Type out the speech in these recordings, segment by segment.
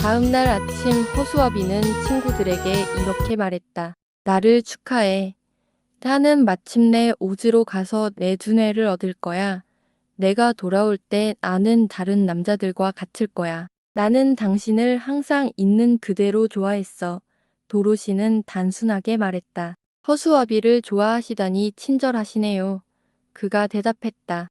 다음 날 아침 허수아비는 친구들에게 이렇게 말했다. 나를 축하해. 나는 마침내 오즈로 가서 내 두뇌를 얻을 거야. 내가 돌아올 때 나는 다른 남자들과 같을 거야. 나는 당신을 항상 있는 그대로 좋아했어. 도로시는 단순하게 말했다. 허수아비를 좋아하시다니 친절하시네요. 그가 대답했다.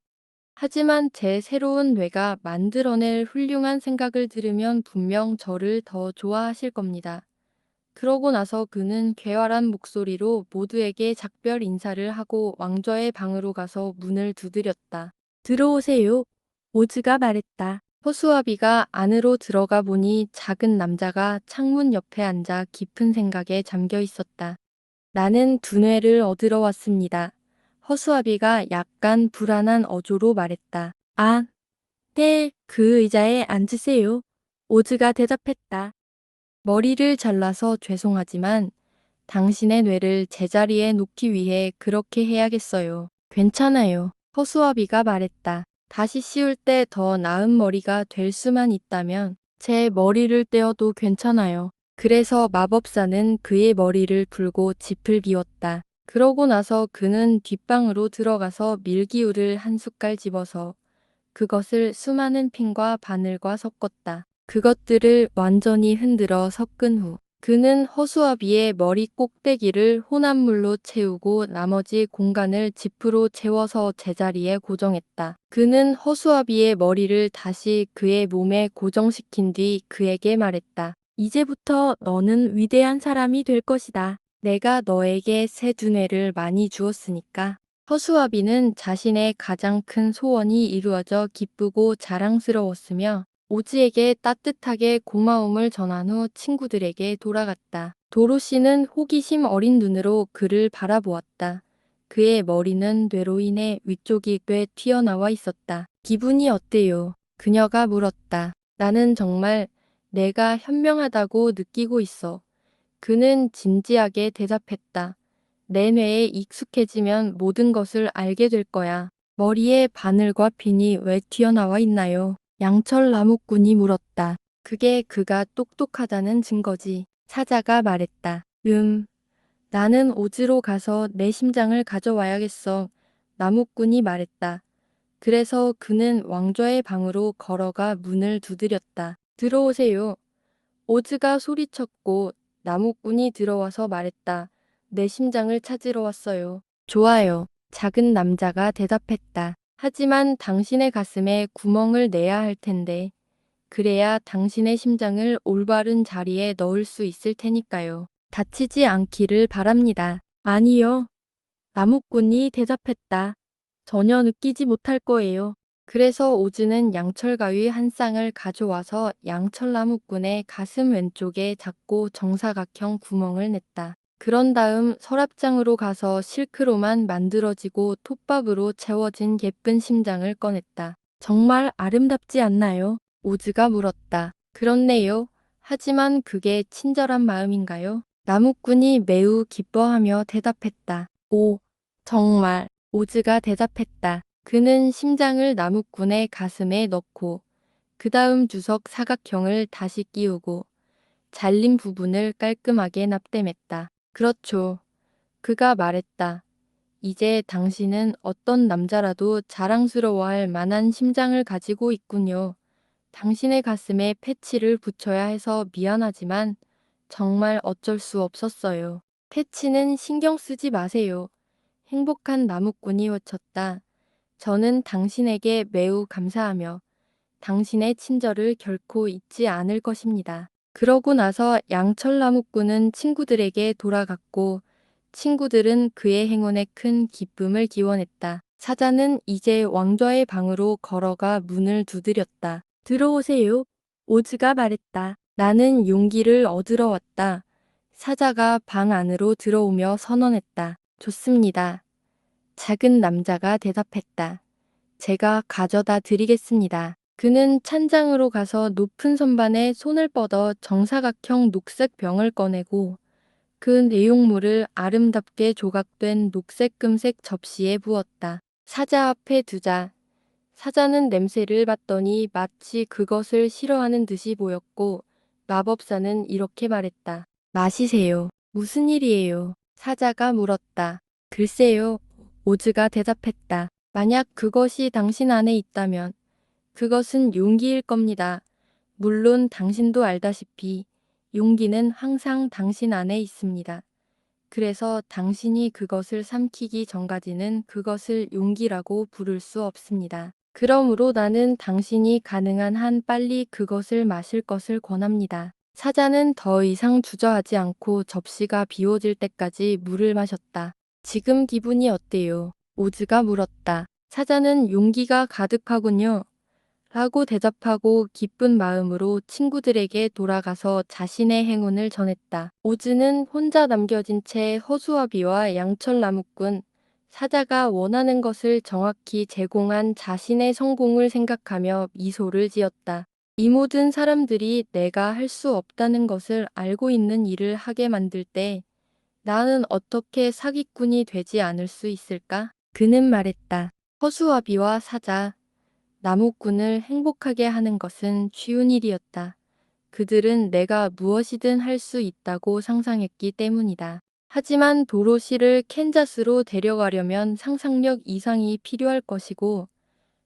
하지만 제 새로운 뇌가 만들어낼 훌륭한 생각을 들으면 분명 저를 더 좋아하실 겁니다. 그러고 나서 그는 괴활한 목소리로 모두에게 작별 인사를 하고 왕좌의 방으로 가서 문을 두드렸다. 들어오세요. 오즈가 말했다. 허수아비가 안으로 들어가 보니 작은 남자가 창문 옆에 앉아 깊은 생각에 잠겨 있었다. 나는 두뇌를 얻으러 왔습니다. 허수아비가 약간 불안한 어조로 말했다. 아, 네, 그 의자에 앉으세요. 오즈가 대답했다. 머리를 잘라서 죄송하지만 당신의 뇌를 제자리에 놓기 위해 그렇게 해야겠어요. 괜찮아요. 허수아비가 말했다. 다시 씌울 때 더 나은 머리가 될 수만 있다면 제 머리를 떼어도 괜찮아요. 그래서 마법사는 그의 머리를 풀고 짚을 비웠다. 그러고 나서 그는 뒷방으로 들어가서 밀기울을 한 숟갈 집어서 그것을 수많은 핀과 바늘과 섞었다. 그것들을 완전히 흔들어 섞은 후 그는 허수아비의 머리 꼭대기를 혼합물로 채우고 나머지 공간을 지프로 채워서 제자리에 고정했다. 그는 허수아비의 머리를 다시 그의 몸에 고정시킨 뒤 그에게 말했다. 이제부터 너는 위대한 사람이 될 것이다. 내가 너에게 새 두뇌를 많이 주었으니까. 허수아비는 자신의 가장 큰 소원이 이루어져 기쁘고 자랑스러웠으며 오즈에게 따뜻하게 고마움을 전한 후 친구들에게 돌아갔다. 도로시는 호기심 어린 눈으로 그를 바라보았다. 그의 머리는 뇌로 인해 위쪽이 꽤 튀어나와 있었다. 기분이 어때요? 그녀가 물었다. 나는 정말 내가 현명하다고 느끼고 있어. 그는 진지하게 대답했다. 내 뇌에 익숙해지면 모든 것을 알게 될 거야. 머리에 바늘과 핀이 왜 튀어나와 있나요? 양철 나무꾼이 물었다. 그게 그가 똑똑하다는 증거지. 사자가 말했다. 나는 오즈로 가서 내 심장을 가져와야겠어. 나무꾼이 말했다. 그래서 그는 왕좌의 방으로 걸어가 문을 두드렸다. 들어오세요. 오즈가 소리쳤고 나무꾼이 들어와서 말했다. 내 심장을 찾으러 왔어요. 좋아요. 작은 남자가 대답했다. 하지만 당신의 가슴에 구멍을 내야 할 텐데. 그래야 당신의 심장을 올바른 자리에 넣을 수 있을 테니까요. 다치지 않기를 바랍니다. 아니요. 나무꾼이 대답했다. 전혀 느끼지 못할 거예요. 그래서 오즈는 양철가위 한 쌍을 가져와서 양철나무꾼의 가슴 왼쪽에 작고 정사각형 구멍을 냈다. 그런 다음 서랍장으로 가서 실크로만 만들어지고 톱밥으로 채워진 예쁜 심장을 꺼냈다. 정말 아름답지 않나요? 오즈가 물었다. 그렇네요. 하지만 그게 친절한 마음인가요? 나무꾼이 매우 기뻐하며 대답했다. 오, 정말. 오즈가 대답했다. 그는 심장을 나무꾼의 가슴에 넣고 그 다음 주석 사각형을 다시 끼우고 잘린 부분을 깔끔하게 납땜했다. 그렇죠. 그가 말했다. 이제 당신은 어떤 남자라도 자랑스러워할 만한 심장을 가지고 있군요. 당신의 가슴에 패치를 붙여야 해서 미안하지만 정말 어쩔 수 없었어요. 패치는 신경 쓰지 마세요. 행복한 나무꾼이 외쳤다. 저는 당신에게 매우 감사하며 당신의 친절을 결코 잊지 않을 것입니다. 그러고 나서 양철나무꾼은 친구들에게 돌아갔고 친구들은 그의 행운에 큰 기쁨을 기원했다. 사자는 이제 왕좌의 방으로 걸어가 문을 두드렸다. 들어오세요. 오즈가 말했다. 나는 용기를 얻으러 왔다. 사자가 방 안으로 들어오며 선언했다. 좋습니다. 작은 남자가 대답했다. 제가 가져다 드리겠습니다. 그는 찬장으로 가서 높은 선반에 손을 뻗어 정사각형 녹색 병을 꺼내고 그 내용물을 아름답게 조각된 녹색 금색 접시에 부었다. 사자 앞에 두자. 사자는 냄새를 맡더니 마치 그것을 싫어하는 듯이 보였고 마법사는 이렇게 말했다. 마시세요. 무슨 일이에요? 사자가 물었다. 글쎄요. 오즈가 대답했다. 만약 그것이 당신 안에 있다면 그것은 용기일 겁니다. 물론 당신도 알다시피 용기는 항상 당신 안에 있습니다. 그래서 당신이 그것을 삼키기 전까지는 그것을 용기라고 부를 수 없습니다. 그러므로 나는 당신이 가능한 한 빨리 그것을 마실 것을 권합니다. 사자는 더 이상 주저하지 않고 접시가 비워질 때까지 물을 마셨다. 지금 기분이 어때요? 오즈가 물었다. 사자는 용기가 가득하군요. 라고 대답하고 기쁜 마음으로 친구들에게 돌아가서 자신의 행운을 전했다. 오즈는 혼자 남겨진 채 허수아비와 양철나무꾼, 사자가 원하는 것을 정확히 제공한 자신의 성공을 생각하며 미소를 지었다. 이 모든 사람들이 내가 할 수 없다는 것을 알고 있는 일을 하게 만들 때 나는 어떻게 사기꾼이 되지 않을 수 있을까? 그는 말했다. 허수아비와 사자, 나무꾼을 행복하게 하는 것은 쉬운 일이었다. 그들은 내가 무엇이든 할 수 있다고 상상했기 때문이다. 하지만 도로시를 캔자스로 데려가려면 상상력 이상이 필요할 것이고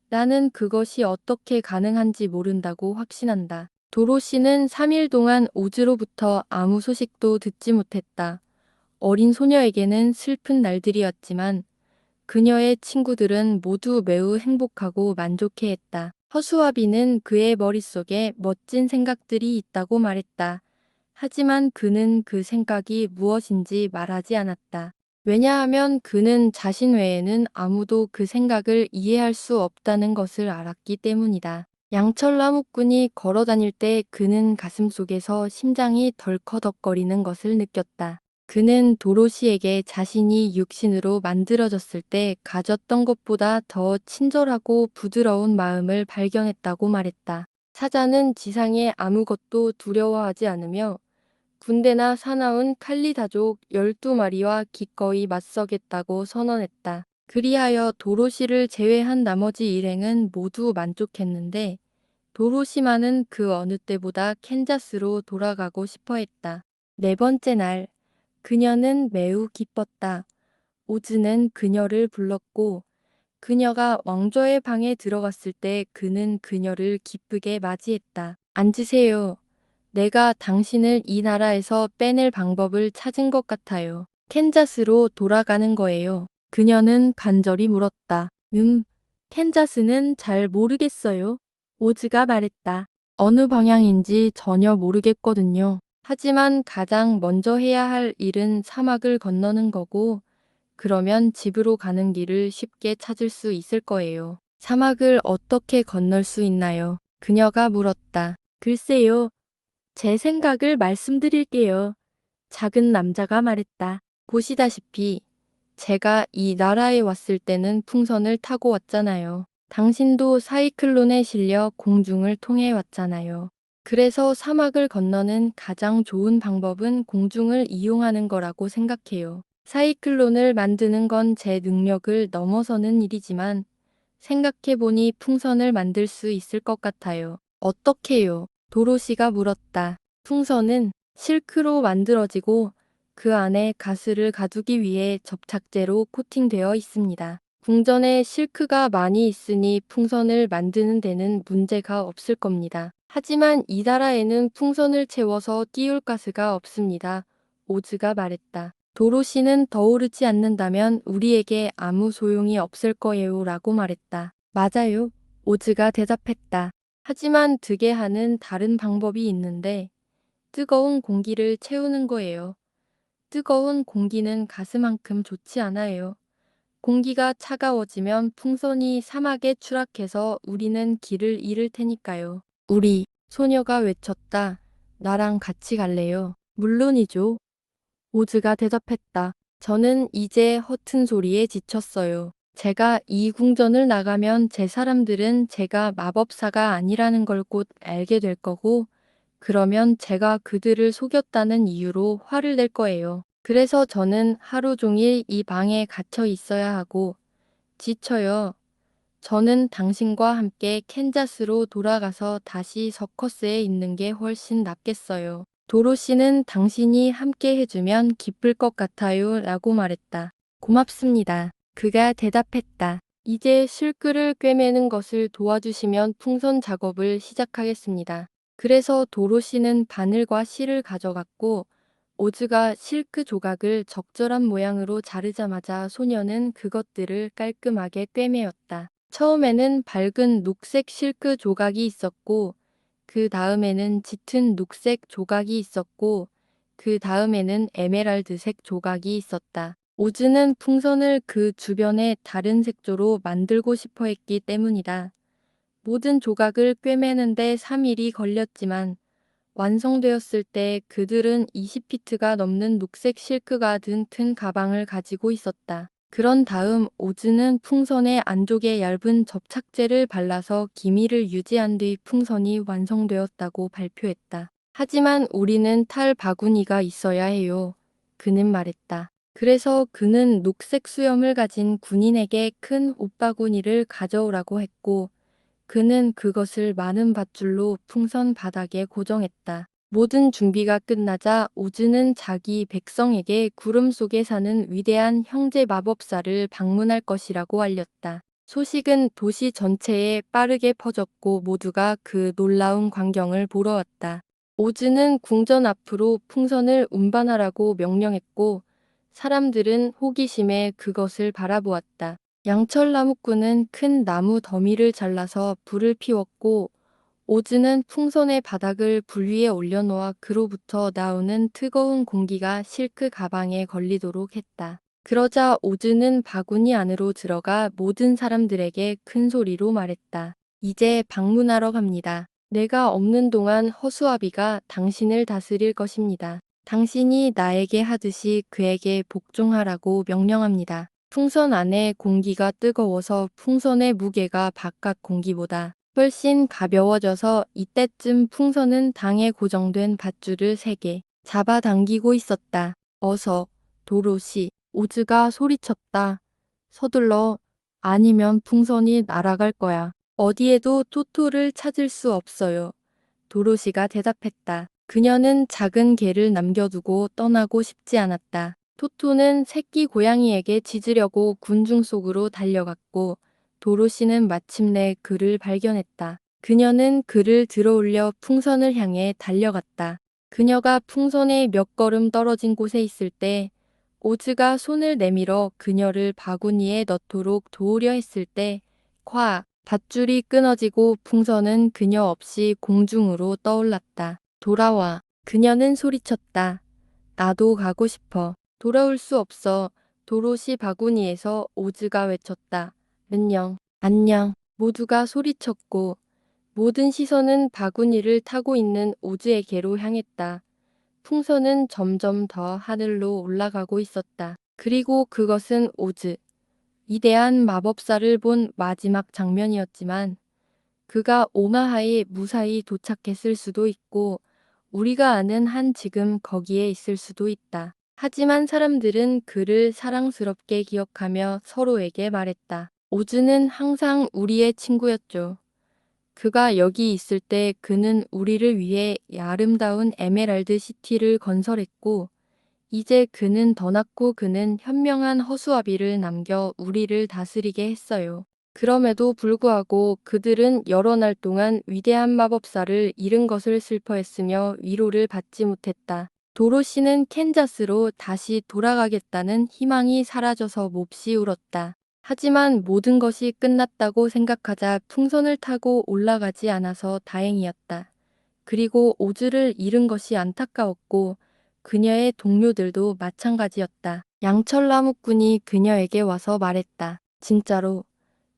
나는 그것이 어떻게 가능한지 모른다고 확신한다. 도로시는 3일 동안 오즈로부터 아무 소식도 듣지 못했다. 어린 소녀에게는 슬픈 날들이었지만 그녀의 친구들은 모두 매우 행복하고 만족해했다. 허수아비는 그의 머릿속에 멋진 생각들이 있다고 말했다. 하지만 그는 그 생각이 무엇인지 말하지 않았다. 왜냐하면 그는 자신 외에는 아무도 그 생각을 이해할 수 없다는 것을 알았기 때문이다. 양철나무꾼이 걸어 다닐 때 그는 가슴속에서 심장이 덜커덕거리는 것을 느꼈다. 그는 도로시에게 자신이 육신으로 만들어졌을 때 가졌던 것보다 더 친절하고 부드러운 마음을 발견했다고 말했다. 사자는 지상에 아무것도 두려워하지 않으며 군대나 사나운 칼리다족 12마리와 기꺼이 맞서겠다고 선언했다. 그리하여 도로시를 제외한 나머지 일행은 모두 만족했는데 도로시만은 그 어느 때보다 캔자스로 돌아가고 싶어 했다. 네 번째 날, 그녀는 매우 기뻤다. 오즈는 그녀를 불렀고 그녀가 왕좌의 방에 들어갔을 때 그는 그녀를 기쁘게 맞이했다. 앉으세요. 내가 당신을 이 나라에서 빼낼 방법을 찾은 것 같아요. 캔자스로 돌아가는 거예요. 그녀는 간절히 물었다. 캔자스는 잘 모르겠어요. 오즈가 말했다. 어느 방향인지 전혀 모르겠거든요. 하지만 가장 먼저 해야 할 일은 사막을 건너는 거고, 그러면 집으로 가는 길을 쉽게 찾을 수 있을 거예요. 사막을 어떻게 건널 수 있나요? 그녀가 물었다. 글쎄요. 제 생각을 말씀드릴게요. 작은 남자가 말했다. 보시다시피 제가 이 나라에 왔을 때는 풍선을 타고 왔잖아요. 당신도 사이클론에 실려 공중을 통해 왔잖아요. 그래서 사막을 건너는 가장 좋은 방법은 공중을 이용하는 거라고 생각해요. 사이클론을 만드는 건 제 능력을 넘어서는 일이지만 생각해보니 풍선을 만들 수 있을 것 같아요. 어떻게요? 도로시가 물었다. 풍선은 실크로 만들어지고 그 안에 가스를 가두기 위해 접착제로 코팅되어 있습니다. 궁전에 실크가 많이 있으니 풍선을 만드는 데는 문제가 없을 겁니다. 하지만 이 나라에는 풍선을 채워서 띄울 가스가 없습니다. 오즈가 말했다. 도로시는 떠오르지 않는다면 우리에게 아무 소용이 없을 거예요 라고 말했다. 맞아요. 오즈가 대답했다. 하지만 드게 하는 다른 방법이 있는데 뜨거운 공기를 채우는 거예요. 뜨거운 공기는 가스만큼 좋지 않아요. 공기가 차가워지면 풍선이 사막에 추락해서 우리는 길을 잃을 테니까요. 우리, 소녀가 외쳤다. 나랑 같이 갈래요? 물론이죠. 오즈가 대답했다. 저는 이제 허튼 소리에 지쳤어요. 제가 이 궁전을 나가면 제 사람들은 제가 마법사가 아니라는 걸 곧 알게 될 거고, 그러면 제가 그들을 속였다는 이유로 화를 낼 거예요. 그래서 저는 하루 종일 이 방에 갇혀 있어야 하고, 지쳐요. 저는 당신과 함께 캔자스로 돌아가서 다시 서커스에 있는 게 훨씬 낫겠어요. 도로시는 당신이 함께 해주면 기쁠 것 같아요 라고 말했다. 고맙습니다. 그가 대답했다. 이제 실크를 꿰매는 것을 도와주시면 풍선 작업을 시작하겠습니다. 그래서 도로시는 바늘과 실을 가져갔고 오즈가 실크 조각을 적절한 모양으로 자르자마자 소녀는 그것들을 깔끔하게 꿰매었다. 처음에는 밝은 녹색 실크 조각이 있었고 그 다음에는 짙은 녹색 조각이 있었고 그 다음에는 에메랄드색 조각이 있었다. 오즈는 풍선을 그 주변에 다른 색조로 만들고 싶어 했기 때문이다. 모든 조각을 꿰매는데 3일이 걸렸지만 완성되었을 때 그들은 20피트가 넘는 녹색 실크가 든 큰 가방을 가지고 있었다. 그런 다음 오즈는 풍선에 안쪽에 얇은 접착제를 발라서 기미를 유지한 뒤 풍선이 완성되었다고 발표했다. 하지만 우리는 탈 바구니가 있어야 해요. 그는 말했다. 그래서 그는 녹색 수염을 가진 군인에게 큰 옷바구니를 가져오라고 했고 그는 그것을 많은 밧줄로 풍선 바닥에 고정했다. 모든 준비가 끝나자 오즈는 자기 백성에게 구름 속에 사는 위대한 형제 마법사를 방문할 것이라고 알렸다. 소식은 도시 전체에 빠르게 퍼졌고 모두가 그 놀라운 광경을 보러 왔다. 오즈는 궁전 앞으로 풍선을 운반하라고 명령했고 사람들은 호기심에 그것을 바라보았다. 양철나무꾼은 큰 나무 더미를 잘라서 불을 피웠고 오즈는 풍선의 바닥을 불 위에 올려놓아 그로부터 나오는 뜨거운 공기가 실크 가방에 걸리도록 했다. 그러자 오즈는 바구니 안으로 들어가 모든 사람들에게 큰 소리로 말했다. 이제 방문하러 갑니다. 내가 없는 동안 허수아비가 당신을 다스릴 것입니다. 당신이 나에게 하듯이 그에게 복종하라고 명령합니다. 풍선 안에 공기가 뜨거워서 풍선의 무게가 바깥 공기보다 훨씬 가벼워져서 이때쯤 풍선은 당에 고정된 밧줄을 3개 잡아당기고 있었다. 어서, 도로시, 오즈가 소리쳤다. 서둘러, 아니면 풍선이 날아갈 거야. 어디에도 토토를 찾을 수 없어요. 도로시가 대답했다. 그녀는 작은 개를 남겨두고 떠나고 싶지 않았다. 토토는 새끼 고양이에게 짖으려고 군중 속으로 달려갔고 도로시는 마침내 그를 발견했다. 그녀는 그를 들어올려 풍선을 향해 달려갔다. 그녀가 풍선에 몇 걸음 떨어진 곳에 있을 때 오즈가 손을 내밀어 그녀를 바구니에 넣도록 도우려 했을 때 콱! 밧줄이 끊어지고 풍선은 그녀 없이 공중으로 떠올랐다. 돌아와. 그녀는 소리쳤다. 나도 가고 싶어. 돌아올 수 없어. 도로시 바구니에서 오즈가 외쳤다. 안녕. 안녕. 모두가 소리쳤고 모든 시선은 바구니를 타고 있는 오즈에게로 향했다. 풍선은 점점 더 하늘로 올라가고 있었다. 그리고 그것은 오즈, 위대한 마법사를 본 마지막 장면이었지만 그가 오마하에 무사히 도착했을 수도 있고 우리가 아는 한 지금 거기에 있을 수도 있다. 하지만 사람들은 그를 사랑스럽게 기억하며 서로에게 말했다. 오즈는 항상 우리의 친구였죠. 그가 여기 있을 때 그는 우리를 위해 아름다운 에메랄드 시티를 건설했고 이제 그는 떠났고 그는 현명한 허수아비를 남겨 우리를 다스리게 했어요. 그럼에도 불구하고 그들은 여러 날 동안 위대한 마법사를 잃은 것을 슬퍼했으며 위로를 받지 못했다. 도로시는 캔자스로 다시 돌아가겠다는 희망이 사라져서 몹시 울었다. 하지만 모든 것이 끝났다고 생각하자 풍선을 타고 올라가지 않아서 다행이었다. 그리고 오즈를 잃은 것이 안타까웠고 그녀의 동료들도 마찬가지였다. 양철나무꾼이 그녀에게 와서 말했다. 진짜로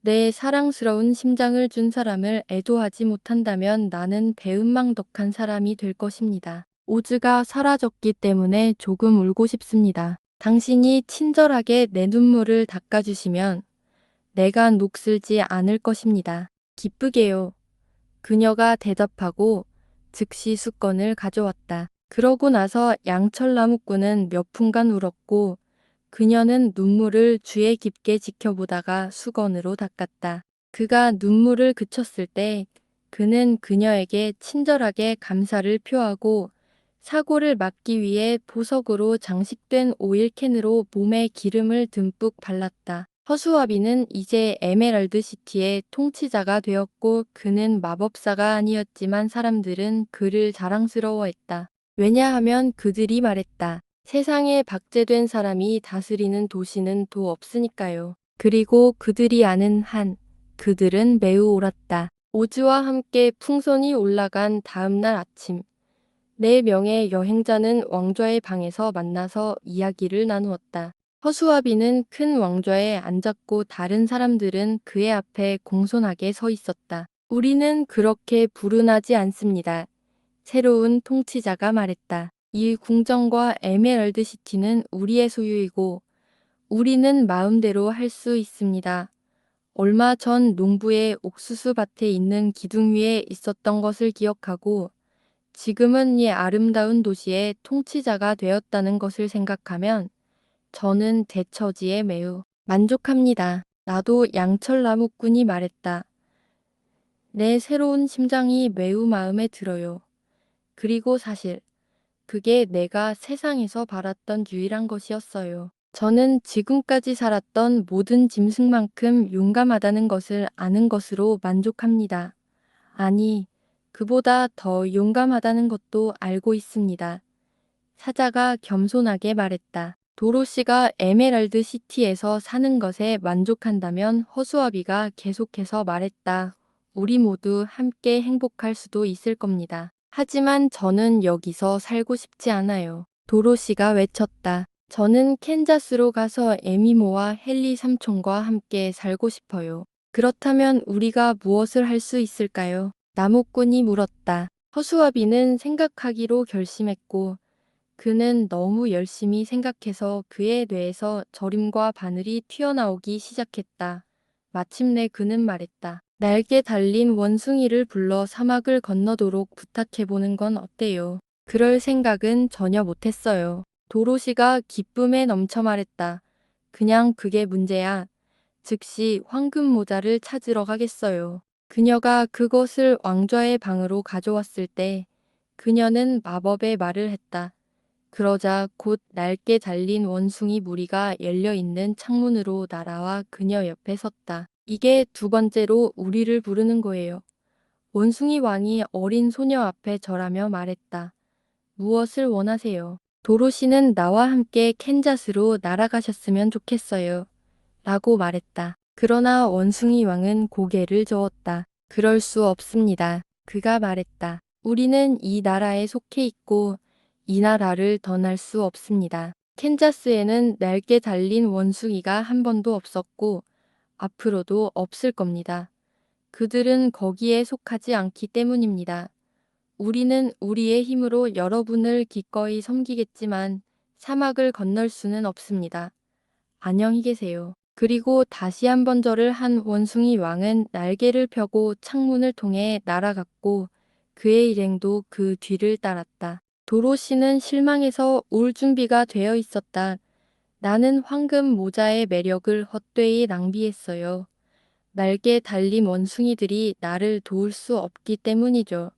내 사랑스러운 심장을 준 사람을 애도하지 못한다면 나는 배은망덕한 사람이 될 것입니다. 오즈가 사라졌기 때문에 조금 울고 싶습니다. 당신이 친절하게 내 눈물을 닦아주시면 내가 녹슬지 않을 것입니다. 기쁘게요. 그녀가 대답하고 즉시 수건을 가져왔다. 그러고 나서 양철나무꾼은 몇 분간 울었고 그녀는 눈물을 주의 깊게 지켜보다가 수건으로 닦았다. 그가 눈물을 그쳤을 때 그는 그녀에게 친절하게 감사를 표하고 사고를 막기 위해 보석으로 장식된 오일캔으로 몸에 기름을 듬뿍 발랐다. 허수아비는 이제 에메랄드 시티의 통치자가 되었고 그는 마법사가 아니었지만 사람들은 그를 자랑스러워했다. 왜냐하면 그들이 말했다. 세상에 박제된 사람이 다스리는 도시는 도 없으니까요. 그리고 그들이 아는 한 그들은 매우 옳았다. 오즈와 함께 풍선이 올라간 다음 날 아침, 네 명의 여행자는 왕좌의 방에서 만나서 이야기를 나누었다. 허수아비는 큰 왕좌에 앉았고 다른 사람들은 그의 앞에 공손하게 서 있었다. 우리는 그렇게 불운하지 않습니다. 새로운 통치자가 말했다. 이 궁정과 에메랄드 시티는 우리의 소유이고 우리는 마음대로 할 수 있습니다. 얼마 전 농부의 옥수수 밭에 있는 기둥 위에 있었던 것을 기억하고 지금은 이 아름다운 도시의 통치자가 되었다는 것을 생각하면 저는 대처지에 매우 만족합니다. 나도 양철 나무꾼이 말했다. 내 새로운 심장이 매우 마음에 들어요. 그리고 사실 그게 내가 세상에서 바랐던 유일한 것이었어요. 저는 지금까지 살았던 모든 짐승만큼 용감하다는 것을 아는 것으로 만족합니다. 아니, 그보다 더 용감하다는 것도 알고 있습니다. 사자가 겸손하게 말했다. 도로시가 에메랄드 시티에서 사는 것에 만족한다면 허수아비가 계속해서 말했다. 우리 모두 함께 행복할 수도 있을 겁니다. 하지만 저는 여기서 살고 싶지 않아요. 도로시가 외쳤다. 저는 캔자스로 가서 에미모와 헨리 삼촌과 함께 살고 싶어요. 그렇다면 우리가 무엇을 할 수 있을까요? 나무꾼이 물었다. 허수아비는 생각하기로 결심했고 그는 너무 열심히 생각해서 그의 뇌에서 저림과 바늘이 튀어나오기 시작했다. 마침내 그는 말했다. 날개 달린 원숭이를 불러 사막을 건너도록 부탁해보는 건 어때요? 그럴 생각은 전혀 못했어요. 도로시가 기쁨에 넘쳐 말했다. 그냥 그게 문제야. 즉시 황금 모자를 찾으러 가겠어요. 그녀가 그것을 왕좌의 방으로 가져왔을 때 그녀는 마법의 말을 했다. 그러자 곧 날개 달린 원숭이 무리가 열려있는 창문으로 날아와 그녀 옆에 섰다. 이게 두 번째로 우리를 부르는 거예요. 원숭이 왕이 어린 소녀 앞에 절하며 말했다. 무엇을 원하세요? 도로시는 나와 함께 캔자스로 날아가셨으면 좋겠어요. 라고 말했다. 그러나 원숭이 왕은 고개를 저었다. 그럴 수 없습니다. 그가 말했다. 우리는 이 나라에 속해 있고 이 나라를 떠날 수 없습니다. 캔자스에는 날개 달린 원숭이가 한 번도 없었고 앞으로도 없을 겁니다. 그들은 거기에 속하지 않기 때문입니다. 우리는 우리의 힘으로 여러분을 기꺼이 섬기겠지만 사막을 건널 수는 없습니다. 안녕히 계세요. 그리고 다시 한 번 절을 한 원숭이 왕은 날개를 펴고 창문을 통해 날아갔고 그의 일행도 그 뒤를 따랐다. 도로시는 실망해서 울 준비가 되어 있었다. 나는 황금 모자의 매력을 헛되이 낭비했어요. 날개 달린 원숭이들이 나를 도울 수 없기 때문이죠.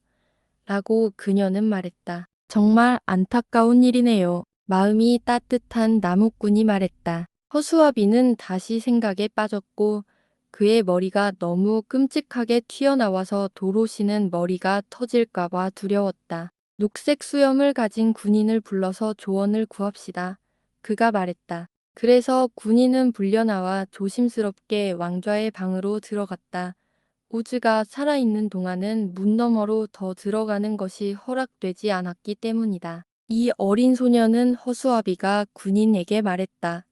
라고 그녀는 말했다. 정말 안타까운 일이네요. 마음이 따뜻한 나무꾼이 말했다. 허수아비는 다시 생각에 빠졌고 그의 머리가 너무 끔찍하게 튀어나와서 도로시는 머리가 터질까봐 두려웠다. 녹색 수염을 가진 군인을 불러서 조언을 구합시다. 그가 말했다. 그래서 군인은 불려나와 조심스럽게 왕좌의 방으로 들어갔다. 오즈가 살아있는 동안은 문 너머로 더 들어가는 것이 허락되지 않았기 때문이다. 이 어린 소녀는 허수아비가 군인에게 말했다.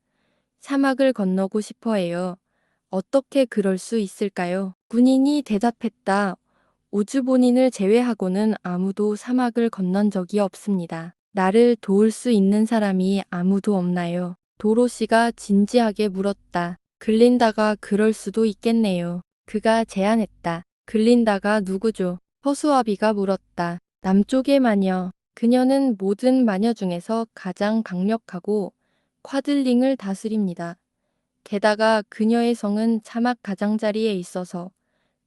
사막을 건너고 싶어 해요. 어떻게 그럴 수 있을까요? 군인이 대답했다. 오즈 본인을 제외하고는 아무도 사막을 건넌 적이 없습니다. 나를 도울 수 있는 사람이 아무도 없나요? 도로시가 진지하게 물었다. 글린다가 그럴 수도 있겠네요. 그가 제안했다. 글린다가 누구죠? 허수아비가 물었다. 남쪽의 마녀. 그녀는 모든 마녀 중에서 가장 강력하고 콰들링을 다스립니다. 게다가 그녀의 성은 사막 가장자리에 있어서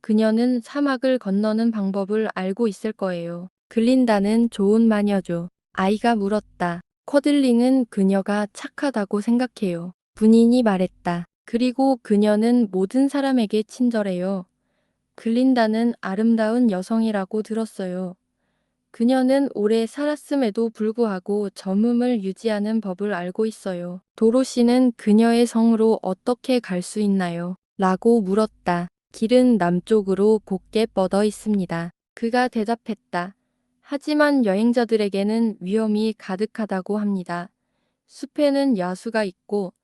그녀는 사막을 건너는 방법을 알고 있을 거예요. 글린다는 좋은 마녀죠. 아이가 물었다. 쿼들링은 그녀가 착하다고 생각해요. 군인이 말했다. 그리고 그녀는 모든 사람에게 친절해요. 글린다는 아름다운 여성이라고 들었어요. 그녀는 오래 살았음에도 불구하고 젊음을 유지하는 법을 알고 있어요. 도로시는 그녀의 성으로 어떻게 갈 수 있나요? 라고 물었다. 길은 남쪽으로 곧게 뻗어 있습니다. 그가 대답했다. 하지만 여행자들에게는 위험이 가득하다고 합니다. 숲에는 야수가 있고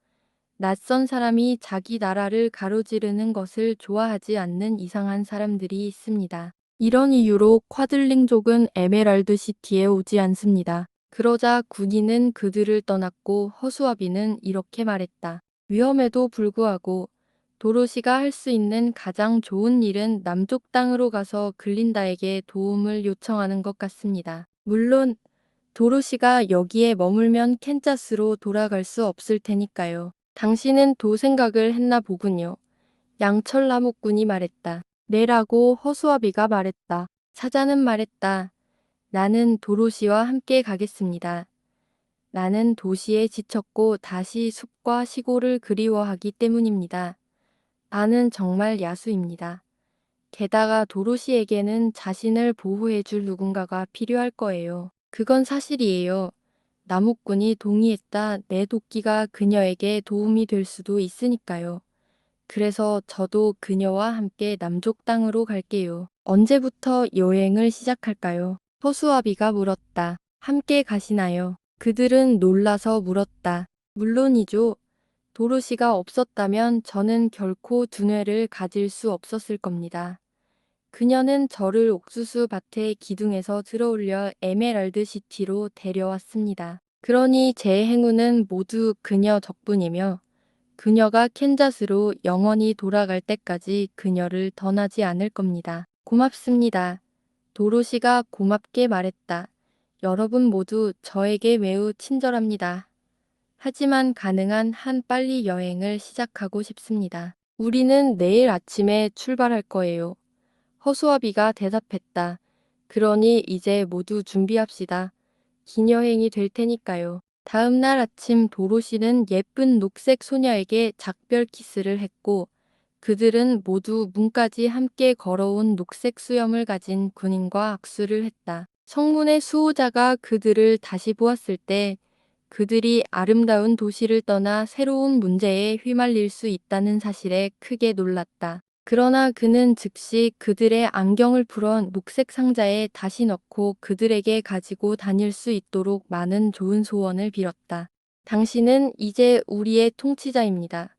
낯선 사람이 자기 나라를 가로지르는 것을 좋아하지 않는 이상한 사람들이 있습니다. 이런 이유로 쿼들링족은 에메랄드 시티에 오지 않습니다. 그러자 군인은 그들을 떠났고 허수아비는 이렇게 말했다. 위험에도 불구하고 도로시가 할 수 있는 가장 좋은 일은 남쪽 땅으로 가서 글린다에게 도움을 요청하는 것 같습니다. 물론 도로시가 여기에 머물면 캔자스로 돌아갈 수 없을 테니까요. 당신은 도 생각을 했나 보군요. 양철나무꾼이 말했다. 네라고 허수아비가 말했다. 사자는 말했다. 나는 도로시와 함께 가겠습니다. 나는 도시에 지쳤고 다시 숲과 시골을 그리워하기 때문입니다. 나는 정말 야수입니다. 게다가 도로시에게는 자신을 보호해줄 누군가가 필요할 거예요. 그건 사실이에요. 나무꾼이 동의했다. 내 도끼가 그녀에게 도움이 될 수도 있으니까요. 그래서 저도 그녀와 함께 남쪽 땅으로 갈게요. 언제부터 여행을 시작할까요? 허수아비가 물었다. 함께 가시나요? 그들은 놀라서 물었다. 물론이죠. 도로시가 없었다면 저는 결코 두뇌를 가질 수 없었을 겁니다. 그녀는 저를 옥수수 밭의 기둥에서 들어올려 에메랄드 시티로 데려왔습니다. 그러니 제 행운은 모두 그녀 덕분이며 그녀가 캔자스로 영원히 돌아갈 때까지 그녀를 떠나지 않을 겁니다. 고맙습니다. 도로시가 고맙게 말했다. 여러분 모두 저에게 매우 친절합니다. 하지만 가능한 한 빨리 여행을 시작하고 싶습니다. 우리는 내일 아침에 출발할 거예요. 허수아비가 대답했다. 그러니 이제 모두 준비합시다. 긴 여행이 될 테니까요. 다음 날 아침 도로시는 예쁜 녹색 소녀에게 작별 키스를 했고 그들은 모두 문까지 함께 걸어온 녹색 수염을 가진 군인과 악수를 했다. 성문의 수호자가 그들을 다시 보았을 때 그들이 아름다운 도시를 떠나 새로운 문제에 휘말릴 수 있다는 사실에 크게 놀랐다. 그러나 그는 즉시 그들의 안경을 풀어 녹색 상자에 다시 넣고 그들에게 가지고 다닐 수 있도록 많은 좋은 소원을 빌었다. 당신은 이제 우리의 통치자입니다.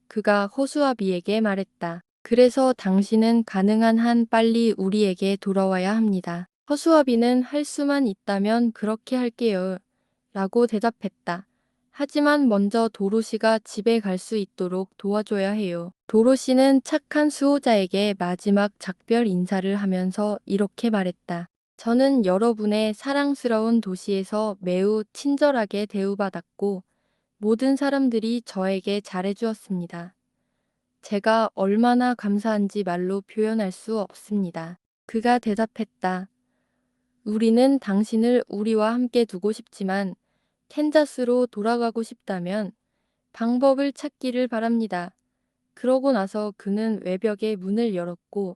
그가 허수아비에게 말했다. 그래서 당신은 가능한 한 빨리 우리에게 돌아와야 합니다. 허수아비는 할 수만 있다면 그렇게 할게요. 라고 대답했다. 하지만 먼저 도로시가 집에 갈 수 있도록 도와줘야 해요. 도로시는 착한 수호자에게 마지막 작별 인사를 하면서 이렇게 말했다. 저는 여러분의 사랑스러운 도시에서 매우 친절하게 대우받았고 모든 사람들이 저에게 잘해주었습니다. 제가 얼마나 감사한지 말로 표현할 수 없습니다. 그가 대답했다. 우리는 당신을 우리와 함께 두고 싶지만 캔자스로 돌아가고 싶다면 방법을 찾기를 바랍니다. 그러고 나서 그는 외벽에 문을 열었고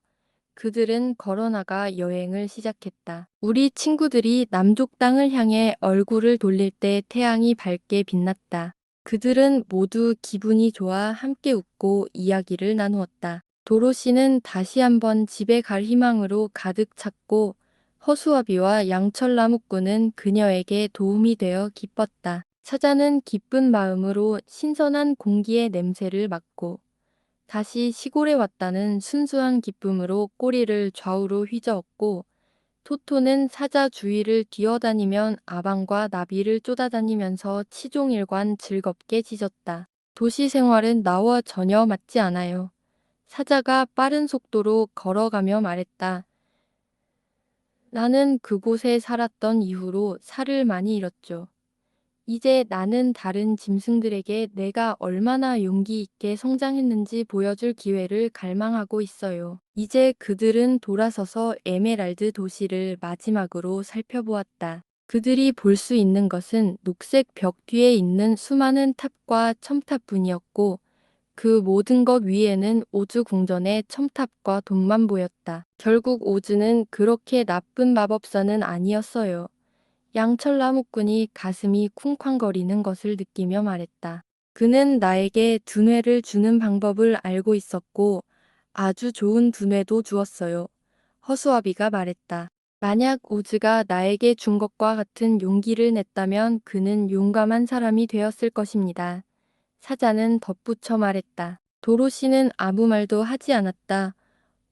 그들은 걸어나가 여행을 시작했다. 우리 친구들이 남쪽 땅을 향해 얼굴을 돌릴 때 태양이 밝게 빛났다. 그들은 모두 기분이 좋아 함께 웃고 이야기를 나누었다. 도로시는 다시 한번 집에 갈 희망으로 가득 찼고 허수아비와 양철나무꾼은 그녀에게 도움이 되어 기뻤다. 사자는 기쁜 마음으로 신선한 공기의 냄새를 맡고 다시 시골에 왔다는 순수한 기쁨으로 꼬리를 좌우로 휘저었고 토토는 사자 주위를 뛰어다니면 아방과 나비를 쫓아다니면서 치종일관 즐겁게 짖었다. 도시 생활은 나와 전혀 맞지 않아요. 사자가 빠른 속도로 걸어가며 말했다. 나는 그곳에 살았던 이후로 살을 많이 잃었죠. 이제 나는 다른 짐승들에게 내가 얼마나 용기 있게 성장했는지 보여줄 기회를 갈망하고 있어요. 이제 그들은 돌아서서 에메랄드 도시를 마지막으로 살펴보았다. 그들이 볼 수 있는 것은 녹색 벽 뒤에 있는 수많은 탑과 첨탑뿐이었고 그 모든 것 위에는 오즈 궁전의 첨탑과 돈만 보였다. 결국 오즈는 그렇게 나쁜 마법사는 아니었어요. 양철 나무꾼이 가슴이 쿵쾅거리는 것을 느끼며 말했다. 그는 나에게 두뇌를 주는 방법을 알고 있었고 아주 좋은 두뇌도 주었어요. 허수아비가 말했다. 만약 오즈가 나에게 준 것과 같은 용기를 냈다면 그는 용감한 사람이 되었을 것입니다. 사자는 덧붙여 말했다. 도로시는 아무 말도 하지 않았다.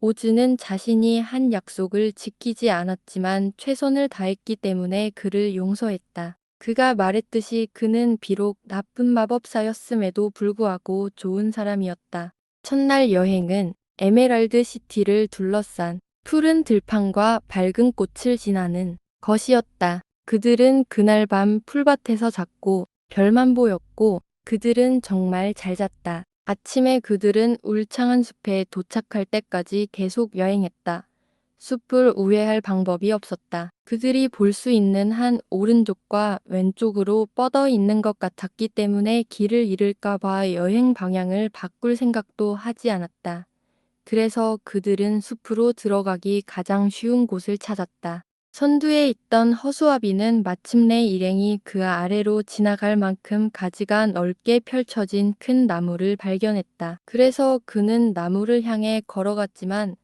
오즈는 자신이 한 약속을 지키지 않았지만 최선을 다했기 때문에 그를 용서했다. 그가 말했듯이 그는 비록 나쁜 마법사였음에도 불구하고 좋은 사람이었다. 첫날 여행은 에메랄드 시티를 둘러싼 푸른 들판과 밝은 꽃을 지나는 것이었다. 그들은 그날 밤 풀밭에서 잤고 별만 보였고 그들은 정말 잘 잤다. 아침에 그들은 울창한 숲에 도착할 때까지 계속 여행했다. 숲을 우회할 방법이 없었다. 그들이 볼 수 있는 한 오른쪽과 왼쪽으로 뻗어 있는 것 같았기 때문에 길을 잃을까 봐 여행 방향을 바꿀 생각도 하지 않았다. 그래서 그들은 숲으로 들어가기 가장 쉬운 곳을 찾았다. 선두에 있던 허수아비는 마침내 일행이 그 아래로 지나갈 만큼 가지가 넓게 펼쳐진 큰 나무를 발견했다. 그래서 그는 나무를 향해 걸어갔지만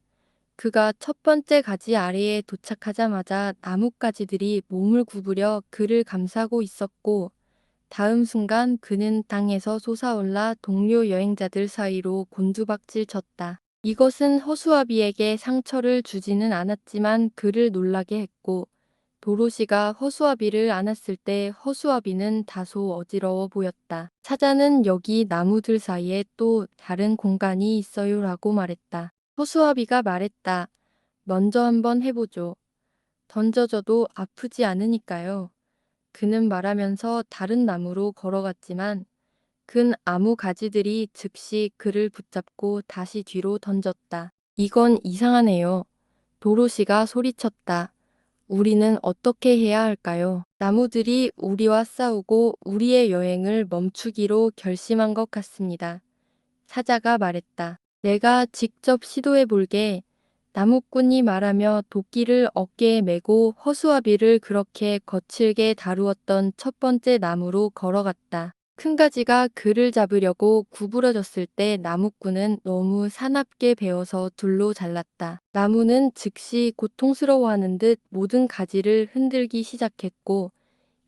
그가 첫 번째 가지 아래에 도착하자마자 나뭇가지들이 몸을 구부려 그를 감싸고 있었고 다음 순간 그는 땅에서 솟아올라 동료 여행자들 사이로 곤두박질 쳤다. 이것은 허수아비에게 상처를 주지는 않았지만 그를 놀라게 했고 도로시가 허수아비를 안았을 때 허수아비는 다소 어지러워 보였다. 사자는 여기 나무들 사이에 또 다른 공간이 있어요라고 말했다. 허수아비가 말했다. 먼저 한번 해보죠. 던져져도 아프지 않으니까요. 그는 말하면서 다른 나무로 걸어갔지만 큰 나무 가지들이 즉시 그를 붙잡고 다시 뒤로 던졌다. 이건 이상하네요. 도로시가 소리쳤다. 우리는 어떻게 해야 할까요? 나무들이 우리와 싸우고 우리의 여행을 멈추기로 결심한 것 같습니다. 사자가 말했다. 내가 직접 시도해 볼게. 나무꾼이 말하며 도끼를 어깨에 메고 허수아비를 그렇게 거칠게 다루었던 첫 번째 나무로 걸어갔다. 큰 가지가 그를 잡으려고 구부러졌을 때 나무꾼은 너무 사납게 베어서 둘로 잘랐다. 나무는 즉시 고통스러워하는 듯 모든 가지를 흔들기 시작했고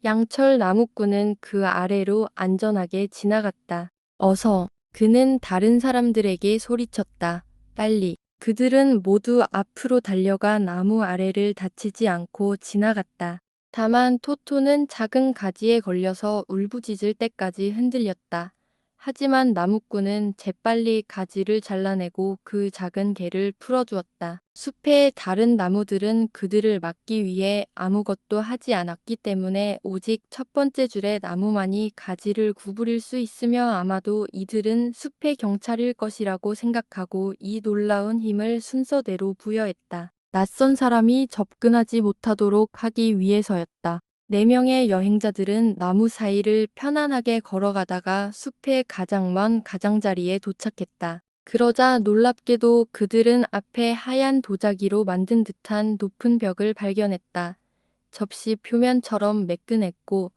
양철 나무꾼은 그 아래로 안전하게 지나갔다. 어서. 그는 다른 사람들에게 소리쳤다. 빨리. 그들은 모두 앞으로 달려가 나무 아래를 다치지 않고 지나갔다. 다만 토토는 작은 가지에 걸려서 울부짖을 때까지 흔들렸다. 하지만 나무꾼은 재빨리 가지를 잘라내고 그 작은 개를 풀어주었다. 숲의 다른 나무들은 그들을 막기 위해 아무것도 하지 않았기 때문에 오직 첫 번째 줄의 나무만이 가지를 구부릴 수 있으며 아마도 이들은 숲의 경찰일 것이라고 생각하고 이 놀라운 힘을 순서대로 부여했다. 낯선 사람이 접근하지 못하도록 하기 위해서였다. 4명의 여행자들은 나무 사이를 편안하게 걸어가다가 숲의 가장 먼 가장자리에 도착했다. 그러자 놀랍게도 그들은 앞에 하얀 도자기로 만든 듯한 높은 벽을 발견했다. 접시 표면처럼 매끈했고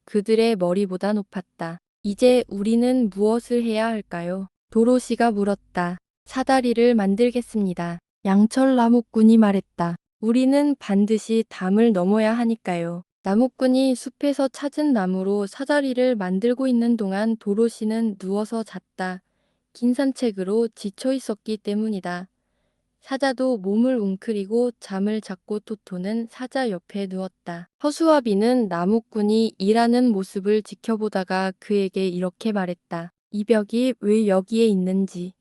그들의 머리보다 높았다. 이제 우리는 무엇을 해야 할까요? 도로시가 물었다. 사다리를 만들겠습니다. 양철 나무꾼이 말했다. 우리는 반드시 담을 넘어야 하니까요. 나무꾼이 숲에서 찾은 나무로 사다리를 만들고 있는 동안 도로시는 누워서 잤다. 긴 산책으로 지쳐 있었기 때문이다. 사자도 몸을 웅크리고 잠을 잤고 토토는 사자 옆에 누웠다. 허수아비는 나무꾼이 일하는 모습을 지켜보다가 그에게 이렇게 말했다. 이 벽이 왜 여기에 있는지,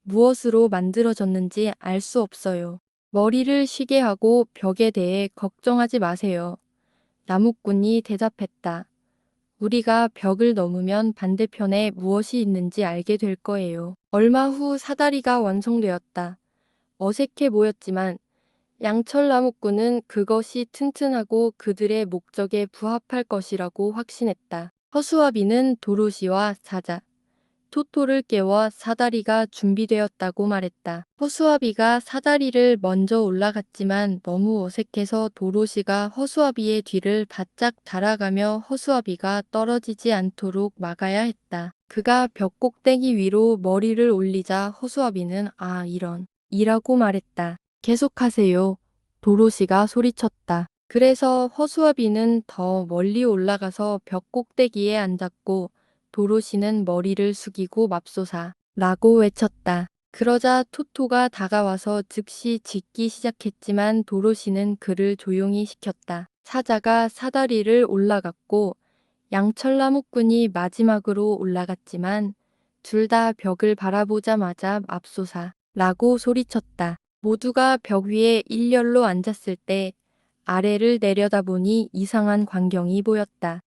무엇으로 만들어졌는지 알 수 없어요. 머리를 쉬게 하고 벽에 대해 걱정하지 마세요. 나무꾼이 대답했다. 우리가 벽을 넘으면 반대편에 무엇이 있는지 알게 될 거예요. 얼마 후 사다리가 완성되었다. 어색해 보였지만 양철나무꾼은 그것이 튼튼하고 그들의 목적에 부합할 것이라고 확신했다. 허수아비는 도로시와 사자, 토토를 깨워 사다리가 준비되었다고 말했다. 허수아비가 사다리를 먼저 올라갔지만 너무 어색해서 도로시가 허수아비의 뒤를 바짝 달아가며 허수아비가 떨어지지 않도록 막아야 했다. 그가 벽 꼭대기 위로 머리를 올리자 허수아비는 아 이런 이라고 말했다. 계속하세요. 도로시가 소리쳤다. 그래서 허수아비는 더 멀리 올라가서 벽 꼭대기에 앉았고 도로시는 머리를 숙이고 맙소사 라고 외쳤다. 그러자 토토가 다가와서 즉시 짖기 시작했지만 도로시는 그를 조용히 시켰다. 사자가 사다리를 올라갔고 양철나무꾼이 마지막으로 올라갔지만 둘 다 벽을 바라보자마자 맙소사 라고 소리쳤다. 모두가 벽 위에 일렬로 앉았을 때 아래를 내려다보니 이상한 광경이 보였다.